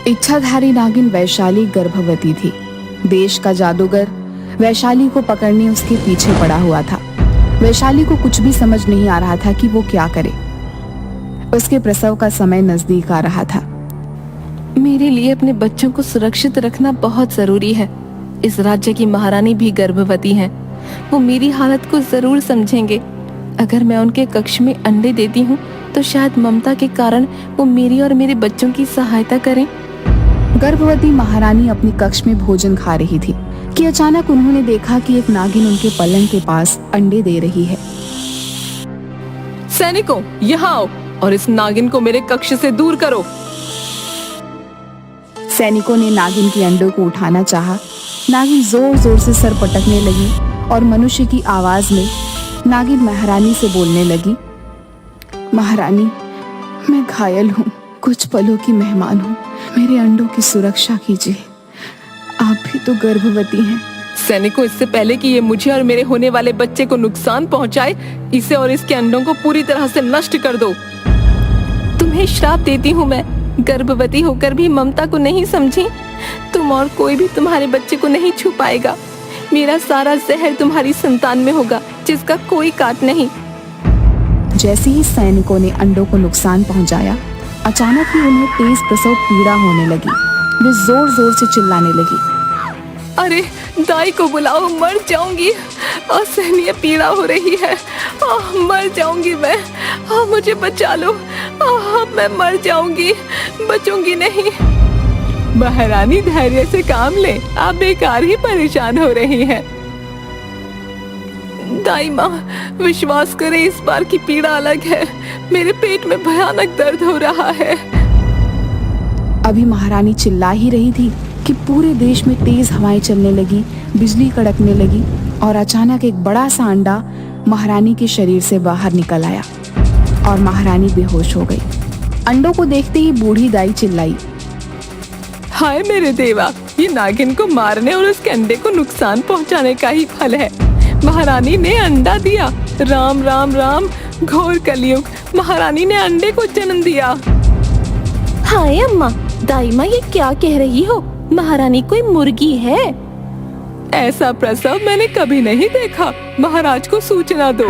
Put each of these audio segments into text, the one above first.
इच्छाधारी नागिन वैशाली गर्भवती थी। देश का जादूगर वैशाली को पकड़ने उसके पीछे पड़ा हुआ था। वैशाली को कुछ भी समझ नहीं आ रहा था कि वो क्या करे। उसके प्रसव का समय नजदीक आ रहा था। मेरे लिए अपने बच्चों को सुरक्षित रखना बहुत जरूरी है। इस राज्य की महारानी भी गर्भवती हैं। वो मेरी हालत को जरूर समझेंगे। अगर मैं उनके कक्ष में अंडे देती हूँ तो शायद ममता के कारण वो मेरी और मेरे बच्चों की सहायता करें। गर्भवती महारानी अपने कक्ष में भोजन खा रही थी कि अचानक उन्होंने देखा कि एक नागिन उनके पलंग के पास अंडे दे रही है। सैनिकों, यहाँ आओ और इस नागिन को मेरे कक्ष से दूर करो। सैनिकों ने नागिन के अंडों को उठाना चाहा। नागिन जोर जोर से सर पटकने लगी और मनुष्य की आवाज में नागिन महारानी से बोलने लगी, महारानी, मैं घायल हूँ, कुछ पलों की मेहमान हूँ, मेरे अंडों की सुरक्षा कीजिए, आप भी तो गर्भवती हैं। सैनिकों, इससे पहले कि ये मुझे और मेरे होने वाले बच्चे को नुकसान पहुंचाए, इसे और इसके अंडों को पूरी तरह से नष्ट कर दो। तुम्हें श्राप देती हूँ मैं, गर्भवती होकर भी ममता को नहीं समझी। तुम और कोई भी तुम्हारे बच्चे को नहीं छू पाएगा। मेरा सारा जहर तुम्हारी संतान में होगा, जिसका कोई काट नहीं। जैसे ही सैनिकों ने अंडों को नुकसान पहुंचाया, अचानक ही उन्हें तेज प्रसव पीड़ा होने लगी। वे जोर जोर से चिल्लाने लगी, अरे दाई को बुलाओ, मर जाऊंगी, असहनीय पीड़ा हो रही है, मर जाऊंगी मैं, मुझे बचा लो, मैं मर जाऊंगी, बचूंगी नहीं। महारानी, धैर्य से काम ले, आप बेकार ही परेशान हो रही हैं। दाई माँ, विश्वास करें, इस बार की पीड़ा अलग है। मेरे पेट में भयानक दर्द हो रहा है। अभी महारानी चिल्ला ही रही थी कि पूरे देश में तेज हवाएं चलने लगी, बिजली कड़कने लगी और अचानक एक बड़ा सा अंडा महारानी के शरीर से बाहर निकल आया और महारानी बेहोश हो गई। अंडों को देखते ही बूढ़ी दाई चिल्लाई, हाय मेरे देवा, ये नागिन को मारने और उसके अंडे को नुकसान पहुंचाने का ही फल है। महारानी ने अंडा दिया। राम राम राम, घोर कलयुग, महारानी ने अंडे को जन्म दिया। हाय अम्मा, दाई माँ ये क्या कह रही हो? महारानी कोई मुर्गी है? ऐसा प्रसव मैंने कभी नहीं देखा। महाराज को सूचना दो।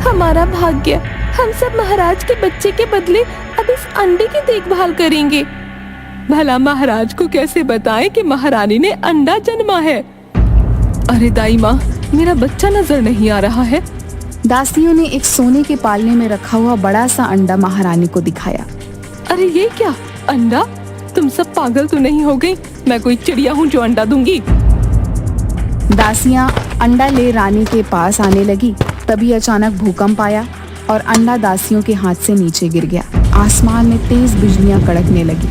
हमारा भाग्य, हम सब महाराज के बच्चे के बदले अब इस अंडे की देखभाल करेंगे। भला महाराज को कैसे बताएं कि महारानी ने अंडा जन्मा है? अरे दाई माँ, मेरा बच्चा नजर नहीं आ रहा है। दासियों ने एक सोने के पालने में रखा हुआ बड़ा सा अंडा महारानी को दिखाया। अरे ये क्या अंडा? तुम सब पागल तो नहीं हो गई? मैं कोई चिड़िया हूँ जो अंडा दूंगी? दासियां अंडा ले रानी के पास आने लगी। तभी अचानक भूकंप आया और अंडा दासियों के हाथ से नीचे गिर गया। आसमान में तेज बिजलियां कड़कने लगी।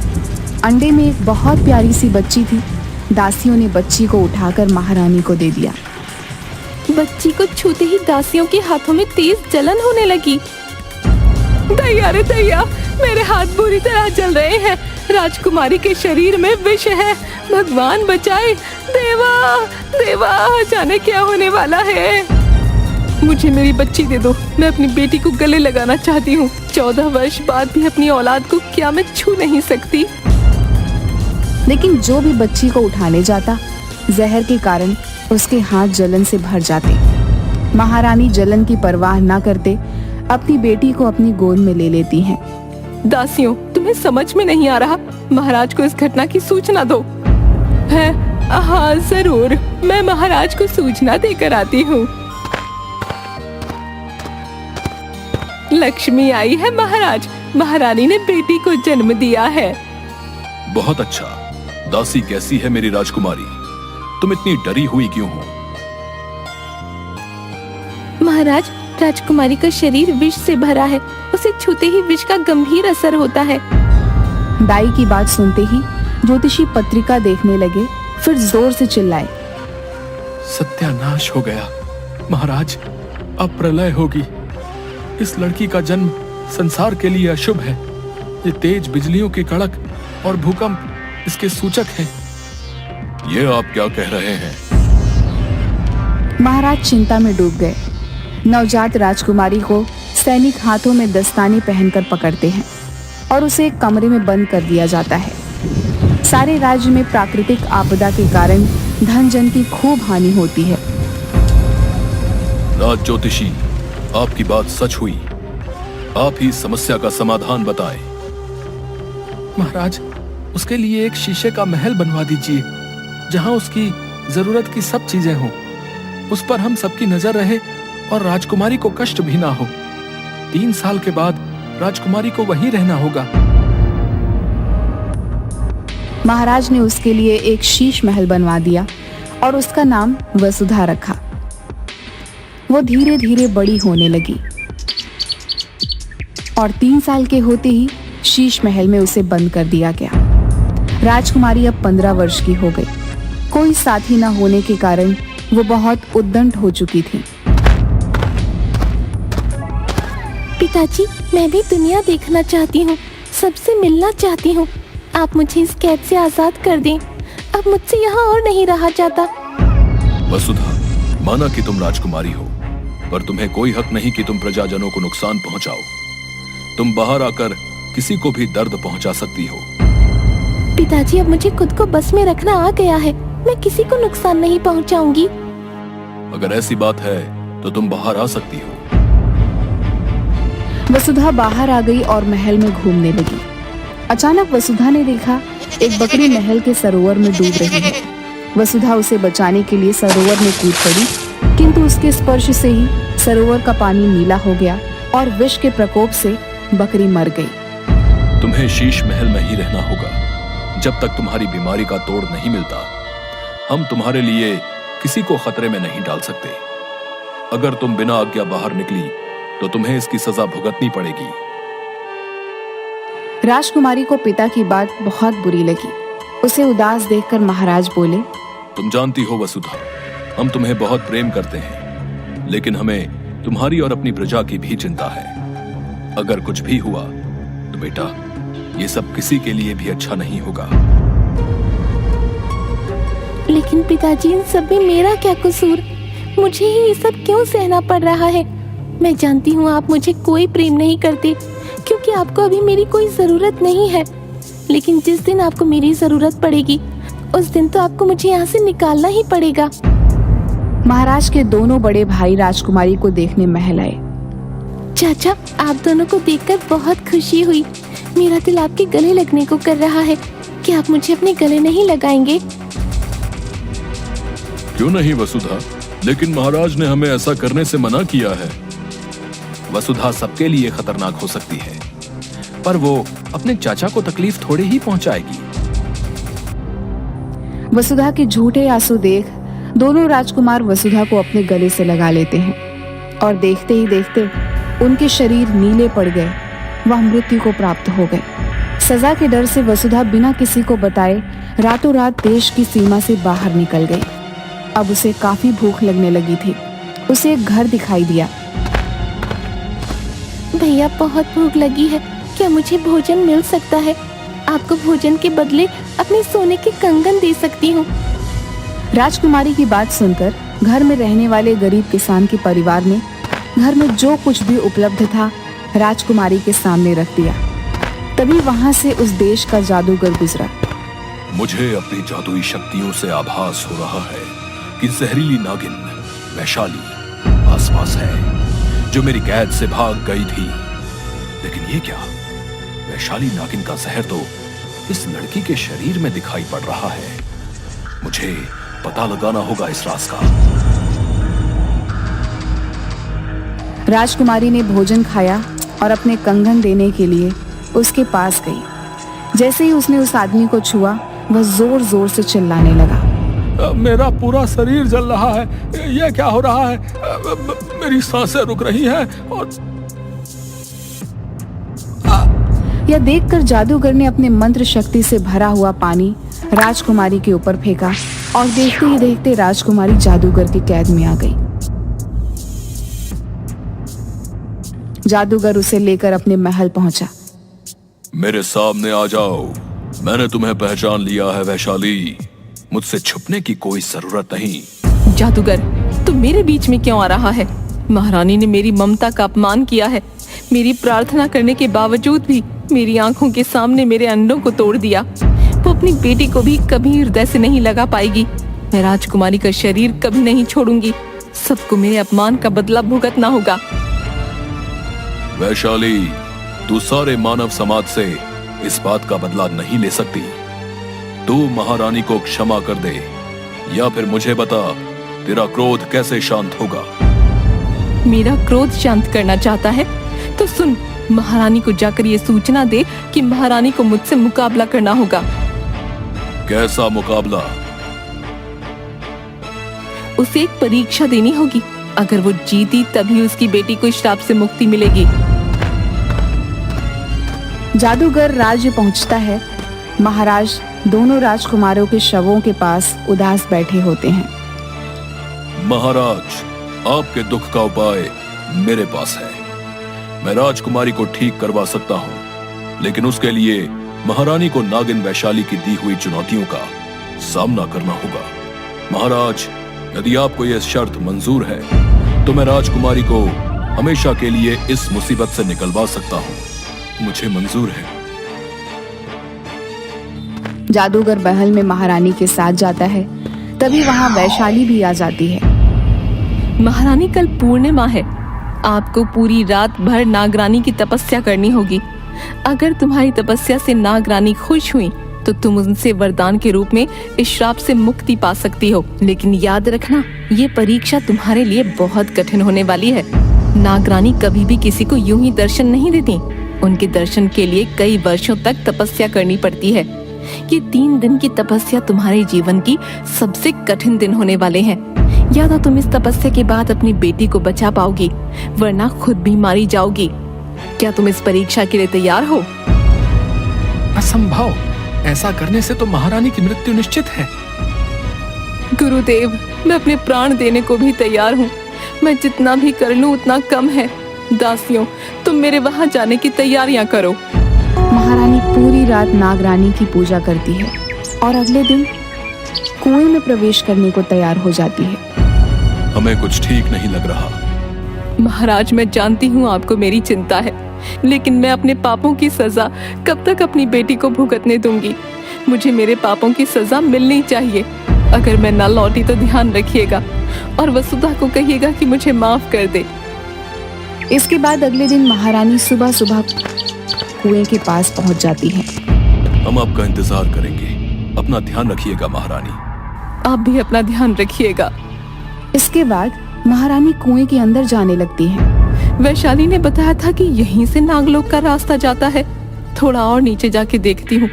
अंडे में एक बहुत प्यारी सी बच्ची थी। दासियों ने बच्ची को उठाकर महारानी को दे दिया। बच्ची को छूते ही दासियों के हाथों में तेज जलन होने लगी। दैया रे दैया, मेरे हाथ बुरी तरह जल रहे हैं। राजकुमारी के शरीर में विष है, भगवान बचाए। देवा देवा, जाने क्या होने वाला है। मुझे मेरी बच्ची दे दो, मैं अपनी बेटी को गले लगाना चाहती हूँ। 14 वर्ष बाद भी अपनी औलाद को क्या मैं छू नहीं सकती? लेकिन जो भी बच्ची को उठाने जाता, जहर के कारण उसके हाथ जलन से भर जाते। महारानी जलन की परवाह न करते अपनी बेटी को अपनी गोद में ले लेती हैं। दासियों, तुम्हें समझ में नहीं आ रहा? महाराज को इस घटना की सूचना दो। है? हाँ जरूर, मैं महाराज को सूचना देकर आती हूँ। लक्ष्मी आई है महाराज, महारानी ने बेटी को जन्म दिया है। बहुत अच्छा। दासी कैसी है मेरी राजकुमारी? तुम इतनी डरी हुई क्यों हो? महाराज, राजकुमारी का शरीर विष से भरा है। उसे छूते ही विष का गंभीर असर होता है। दाई की बात सुनते ही ज्योतिषी पत्रिका देखने लगे, फिर जोर से चिल्लाए, सत्यानाश हो गया महाराज, अब प्रलय होगी। इस लड़की का जन्म संसार के लिए अशुभ है। ये तेज बिजलियों की कड़क और भूकंप इसके सूचक हैं। ये आप क्या कह रहे हैं? महाराज चिंता में डूब गए। नवजात राजकुमारी को सैनिक हाथों में दस्ताने पहनकर पकड़ते हैं और उसे एक कमरे में बंद कर दिया जाता है। सारे राज्य में प्राकृतिक आपदा के कारण धन जन की खूब हानि होती है। राज ज्योतिषी, आपकी बात सच हुई। आप ही समस्या का समाधान बताएं। महाराज, उसके लिए एक शीशे का महल बनवा दीजिए, जहां उसकी जरूरत की सब चीजें हों। उस पर हम सबकी नजर रहे और राजकुमारी को कष्ट भी ना हो। 3 साल के बाद राजकुमारी को वहीं रहना होगा। महाराज ने उसके लिए एक शीश महल बनवा दिया और उसका नाम वसुधा रखा। वो धीरे धीरे बड़ी होने लगी और 3 साल के होते ही शीश महल में उसे बंद कर दिया गया। राजकुमारी अब 15 वर्ष की हो गई। कोई साथी न होने के कारण वो बहुत उद्दंड हो चुकी थी। पिताजी, मैं भी दुनिया देखना चाहती हूँ, सबसे मिलना चाहती हूँ। आप मुझे इस कैद से आजाद कर दें। अब मुझसे यहाँ और नहीं रहा जाता। वसुधा, माना कि तुम राजकुमारी हो, पर तुम्हें कोई हक नहीं कि तुम प्रजाजनों को नुकसान पहुंचाओ। तुम बाहर आकर किसी को भी दर्द पहुंचा सकती हो। पिताजी, अब मुझे खुद को बस में रखना आ गया है। मैं किसी को नुकसान नहीं पहुंचाऊंगी। अगर ऐसी बात है तो तुम बाहर आ सकती हो। वसुधा बाहर आ गई और महल में घूमने लगी। अचानक वसुधा ने देखा एक बकरी महल के सरोवर में डूब रही है। वसुधा उसे बचाने के लिए सरोवर में कूद पड़ी, किंतु उसके स्पर्श से ही सरोवर का पानी नीला हो गया और विष के प्रकोप से बकरी मर गई। तुम्हें शीश महल में ही रहना होगा जब तक तुम्हारी बीमारी का तोड़ नहीं मिलता। हम तुम्हारे लिए किसी को खतरे में नहीं डाल सकते। अगर तुम बिना आज्ञा बाहर निकली तो तुम्हें इसकी सजा भुगतनी पड़ेगी। राजकुमारी को पिता की बात बहुत बुरी लगी। उसे उदास देखकर महाराज बोले, तुम जानती हो वसुधा, हम तुम्हें बहुत प्रेम करते हैं, लेकिन हमें तुम्हारी और अपनी प्रजा की भी चिंता है। अगर कुछ भी हुआ तो बेटा, ये सब किसी के लिए भी अच्छा नहीं होगा। लेकिन पिताजी, इन सब में मेरा क्या कसूर? मुझे ही ये सब क्यों सहना पड़ रहा है? मैं जानती हूँ आप मुझे कोई प्रेम नहीं करते, क्योंकि आपको अभी मेरी कोई जरूरत नहीं है। लेकिन जिस दिन आपको मेरी जरूरत पड़ेगी, उस दिन तो आपको मुझे यहाँ से निकालना ही पड़ेगा। महाराज के दोनों बड़े भाई राजकुमारी को देखने महल आए। चाचा, आप दोनों को देखकर बहुत खुशी हुई। मेरा दिल आपके गले लगने को कर रहा है। क्या आप मुझे अपने गले नहीं लगाएंगे? क्यों नहीं वसुधा, लेकिन महाराज ने हमें ऐसा करने से मना किया है। वसुधा सबके लिए खतरनाक हो सकती है, पर वो अपने चाचा को तकलीफ थोड़ी ही पहुंचाएगी। वसुधा के झूठे आंसू देख दोनों राजकुमार वसुधा को अपने गले से लगा लेते हैं और देखते ही देखते उनके शरीर नीले पड़ गए। वह मृत्यु को प्राप्त हो गए। सजा के डर से वसुधा बिना किसी को बताए रातों रात देश की सीमा से बाहर निकल गई। अब उसे काफी भूख लगने लगी थी। उसे एक घर दिखाई दिया। भैया, बहुत भूख लगी है, क्या मुझे भोजन मिल सकता है? आपको भोजन के बदले अपने सोने के कंगन दे सकती हूँ। राजकुमारी की बात सुनकर घर में रहने वाले गरीब किसान के परिवार ने घर में जो कुछ भी उपलब्ध था राजकुमारी के सामने रख दिया। तभी वहां से उस देश का जादूगर गुजरा। मुझे अपनी जादुई शक्तियों से आभास हो रहा है कि जहरीली नागिन वैशाली आसपास है, जो मेरी कैद से भाग गई थी। लेकिन ये क्या? वैशाली नागिन का जहर तो इस लड़की के शरीर में दिखाई पड़ रहा है। मुझे पता लगाना होगा इस राज का। राजकुमारी ने भोजन खाया और अपने कंगन देने के लिए उसके पास गई। जैसे ही उसने उस आदमी को छुआ, वह जोर जोर से चिल्लाने लगा। मेरा पूरा शरीर जल रहा है, ये क्या हो रहा है? मेरी सांसें रुक रही हैं और यह देखकर जादूगर ने अपने मंत्र शक्ति से भरा हुआ पानी राजकुमारी के ऊपर फेंका और देखते ही देखते राजकुमारी जादूगर की कैद में आ गई। जादूगर उसे लेकर अपने महल पहुंचा। मेरे सामने आ जाओ, मैंने तुम्हें पहचान लिया है वैशाली। मुझसे छुपने की कोई जरूरत नहीं। जादूगर, तू मेरे बीच में क्यों आ रहा है? महारानी ने मेरी ममता का अपमान किया है। मेरी प्रार्थना करने के बावजूद भी मेरी आंखों के सामने मेरे अंडों को तोड़ दिया। वो अपनी बेटी को भी कभी हृदय से नहीं लगा पाएगी। मैं राजकुमारी का शरीर कभी नहीं छोड़ूंगी। सबको मेरे अपमान का बदला भुगतना होगा। वैशाली, तू सारे मानव समाज से इस बात का बदला नहीं ले सकती। तू महारानी को क्षमा कर दे, या फिर मुझे बता तेरा क्रोध कैसे शांत होगा। मेरा क्रोध शांत करना चाहता है तो सुन, महारानी को जाकर ये सूचना दे कि महारानी को मुझसे मुकाबला करना होगा। कैसा मुकाबला? उसे एक परीक्षा देनी होगी। अगर वो जीती तभी उसकी बेटी को श्राप से मुक्ति मिलेगी। जादूगर राज्य पहुंचता है। महाराज दोनों राजकुमारों के शवों के पास उदास बैठे होते हैं। महाराज, आपके दुख का उपाय मेरे पास है। मैं राजकुमारी को ठीक करवा सकता हूँ, लेकिन उसके लिए महारानी को नागिन वैशाली की दी हुई चुनौतियों का सामना करना होगा। महाराज, यदि आपको यह शर्त मंजूर है तो मैं राजकुमारी को हमेशा के लिए इस मुसीबत से निकलवा सकता हूँ। मुझे मंजूर है। जादूगर महल में महारानी के साथ जाता है। तभी वहां वैशाली भी आ जाती है। महारानी, कल पूर्णिमा है। आपको पूरी रात भर नागरानी की तपस्या करनी होगी। अगर तुम्हारी तपस्या से नागरानी खुश हुई तो तुम उनसे वरदान के रूप में इस श्राप से मुक्ति पा सकती हो। लेकिन याद रखना, ये परीक्षा तुम्हारे लिए बहुत कठिन होने वाली है। नागरानी कभी भी किसी को यूं ही दर्शन नहीं देती। उनके दर्शन के लिए कई वर्षों तक तपस्या करनी पड़ती है। ये 3 दिन की तपस्या तुम्हारे जीवन की सबसे कठिन दिन होने वाले हैं। या तो तुम इस तपस्या के बाद अपनी बेटी को बचा पाओगी, वरना खुद भी मारी जाओगी। क्या तुम इस परीक्षा के लिए तैयार हो? असंभव! ऐसा करने से तो महारानी की मृत्यु निश्चित है। गुरुदेव, मैं अपने प्राण देने को भी तैयार हूँ। मैं जितना भी कर लूँ उतना कम है। दासियों, तुम मेरे वहां जाने की तैयारियां करो। महारानी पूरी रात नागरानी की पूजा करती है और अगले दिन कुएं में प्रवेश करने को तैयार हो जाती है। हमें कुछ ठीक नहीं लग रहा। महाराज, मैं जानती हूँ आपको मेरी चिंता है, लेकिन मैं अपने पापों की सजा कब तक अपनी बेटी को भुगतने दूंगी? मुझे मेरे पापों की सजा मिलनी चाहिए। अगर मैं न लौटी तो ध्यान रखिएगा और वसुधा को कहिएगा कि मुझे माफ कर दे। इसके बाद अगले दिन महारानी सुबह सुबह कुएं के पास पहुंच जाती है। हम आपका इंतजार करेंगे। अपना ध्यान रखिएगा महारानी। आप भी अपना ध्यान रखिएगा। इसके बाद महारानी कुएं के अंदर जाने लगती है। वैशाली ने बताया था कि यहीं से नागलोक का रास्ता जाता है। थोड़ा और नीचे जाके देखती हूँ।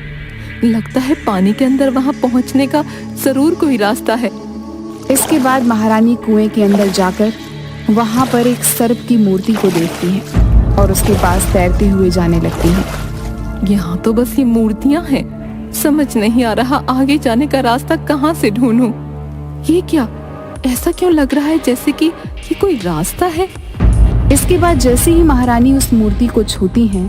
लगता है पानी के अंदर वहां पहुंचने का जरूर कोई रास्ता है। इसके बाद महारानी कुएं के अंदर जाकर वहां पर एक सर्प की मूर्ति को देखती है और उसके पास तैरते हुए जाने लगती है। यहाँ तो बस ये मूर्तियां हैं। समझ नहीं आ रहा आगे जाने का रास्ता कहाँ से ढूंढूं। ये क्या, ऐसा क्यों लग रहा है जैसे कि ये कोई रास्ता है। इसके बाद जैसे ही महारानी उस मूर्ति को छूती हैं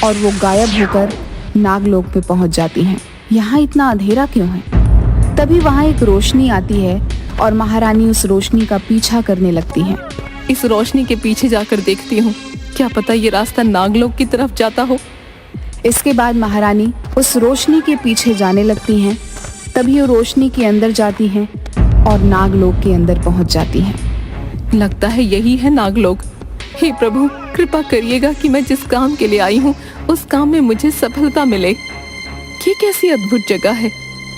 और वो गायब होकर नागलोक पे पहुंच जाती हैं। यहाँ इतना अंधेरा क्यों है? तभी वहाँ एक रोशनी आती है और महारानी उस रोशनी का पीछा करने लगती हैं। इस रोशनी के पीछे जाकर देखती हूँ, क्या पता ये रास्ता नागलोक की तरफ जाता हो। इसके बाद महारानी उस रोशनी के पीछे जाने लगती हैं। तभी वो रोशनी के अंदर जाती हैं और नागलोक के अंदर पहुंच जाती हैं। लगता है यही है नागलोक। हे प्रभु, कृपा करिएगा कि मैं जिस काम के लिए आई हूँ उस काम में मुझे सफलता मिले। ये कैसी अद्भुत जगह है।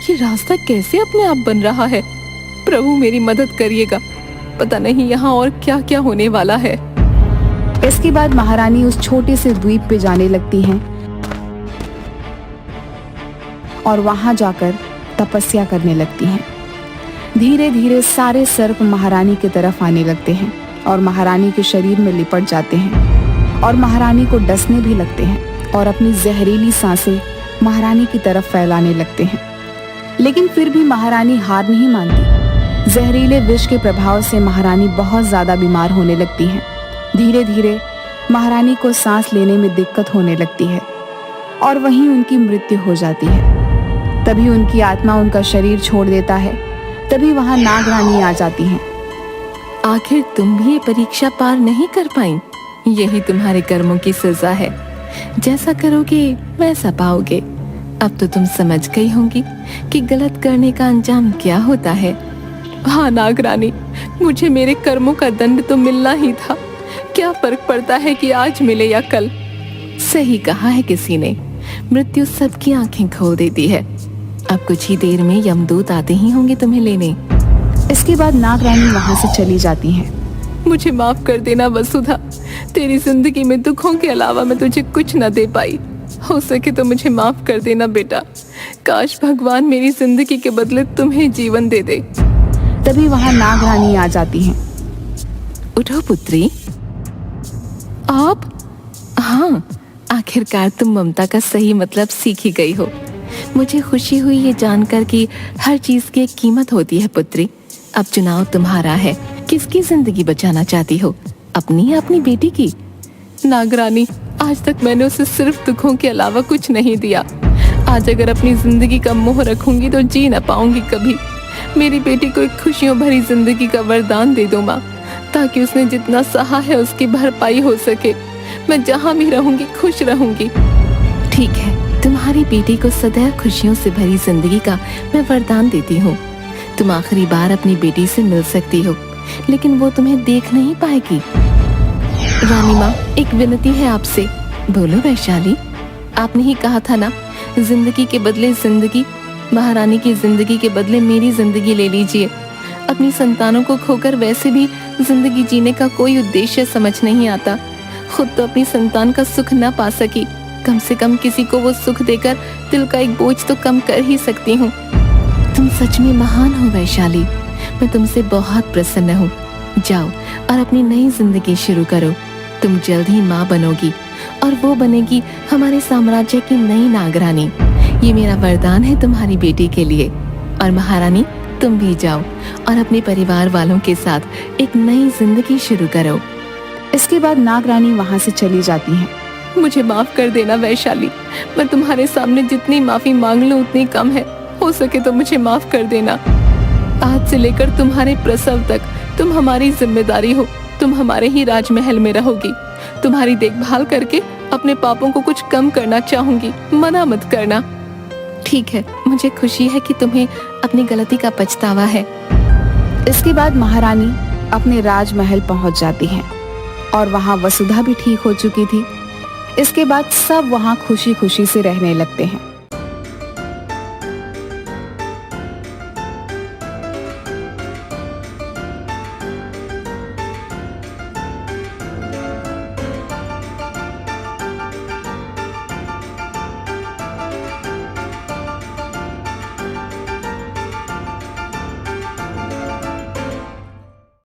ये रास्ता कैसे अपने आप बन रहा है। प्रभु मेरी मदद करिएगा। पता नहीं यहाँ और क्या क्या होने वाला है। इसके बाद महारानी उस छोटे से द्वीप पे जाने लगती हैं और वहां जाकर तपस्या करने लगती हैं। धीरे धीरे सारे सर्प महारानी की तरफ आने लगते हैं और महारानी के शरीर में लिपट जाते हैं और महारानी को डसने भी लगते हैं और अपनी जहरीली सांसें महारानी की तरफ फैलाने लगते हैं। लेकिन फिर भी महारानी हार नहीं मानती। जहरीले विष के प्रभाव से महारानी बहुत ज्यादा बीमार होने लगती हैं। धीरे धीरे महारानी को सांस लेने में दिक्कत होने लगती है और वहीं उनकी मृत्यु हो जाती है। तभी उनकी आत्मा उनका शरीर छोड़ देता है। तभी वहां नागरानी आ जाती हैं। आखिर तुम भी ये परीक्षा पार नहीं कर पाई। यही तुम्हारे कर्मों की सजा है। जैसा करोगे वैसा पाओगे। अब तो तुम समझ गई होंगी कि गलत करने का अंजाम क्या होता है। हाँ नागरानी, मुझे मेरे कर्मों का दंड तो मिलना ही था। क्या फर्क पड़ता है कि आज मिले या कल। सही कहा है किसी ने, मृत्यु सबकी आंखें खोल देती है। अब कुछ ही देर में यमदूत आते ही होंगे तुम्हें लेने। इसके बाद नागरानी वहां से चली जाती हैं। मुझे माफ कर देना वसुधा, तेरी जिंदगी में दुखों के अलावा मैं तुझे कुछ न दे पाई। हो सके तो मुझे माफ कर देना बेटा। काश भगवान मेरी जिंदगी के बदले तुम्हें जीवन दे दे। तभी वहां नागरानी आ जाती हैं। उठो पुत्री। आप? हाँ, आखिरकार तुम ममता का सही मतलब सीख ही गई हो। मुझे खुशी हुई ये जानकर कि हर चीज की एक कीमत होती है पुत्री। अब चुनाव तुम्हारा है, किसकी जिंदगी बचाना चाहती हो, अपनी या अपनी बेटी की? नागरानी, आज तक मैंने उसे सिर्फ दुखों के अलावा कुछ नहीं दिया। आज अगर अपनी जिंदगी का मोह रखूंगी तो जी न पाऊंगी कभी। मेरी बेटी को एक खुशियों भरी जिंदगी का वरदान दे दो माँ, ताकि उसने जितना सहा है उसकी भरपाई हो सके। मैं जहाँ भी रहूंगी खुश रहूंगी। ठीक है, तुम्हारी बेटी को सदैव खुशियों से भरी जिंदगी का मैं वरदान देती हूँ। तुम आखिरी बार अपनी बेटी से मिल सकती हो, लेकिन वो तुम्हें देख नहीं पाएगी। रानी माँ, एक विनती है आपसे। बोलो वैशाली। आपने ही कहा था ना, जिंदगी के बदले जिंदगी। महारानी की जिंदगी के बदले मेरी जिंदगी ले लीजिए। अपनी संतानों को खोकर वैसे भी जिंदगी जीने का कोई उद्देश्य समझ नहीं आता। खुद तो अपनी संतान का सुख न पा सकी, कम से कम किसी को वो सुख देकर दिल का एक बोझ तो कम कर ही सकती हूँ। तुम सच में महान हो वैशाली, मैं तुमसे बहुत प्रसन्न हूँ। जाओ और अपनी नई जिंदगी शुरू करो। तुम जल्द ही माँ बनोगी और वो बनेगी हमारे साम्राज्य की नई नागरानी। ये मेरा वरदान है तुम्हारी बेटी के लिए। और महारानी, तुम भी जाओ और अपने परिवार वालों के साथ एक नई जिंदगी शुरू करो। इसके बाद नागरानी वहां से चली जाती हैं। मुझे माफ कर देना वैशाली, मैं तुम्हारे सामने जितनी माफी मांग लूं उतनी कम है। हो सके तो मुझे माफ कर देना। आज से लेकर तुम्हारे प्रसव तक तुम हमारी जिम्मेदारी हो। तुम हमारे ही राजमहल में रहोगी। तुम्हारी देखभाल करके अपने पापों को कुछ कम करना चाहूंगी, मना मत करना। ठीक है, मुझे खुशी है कि तुम्हें अपनी गलती का पछतावा है। इसके बाद महारानी अपने राजमहल पहुंच जाती हैं और वहां वसुधा भी ठीक हो चुकी थी। इसके बाद सब वहां खुशी खुशी से रहने लगते हैं।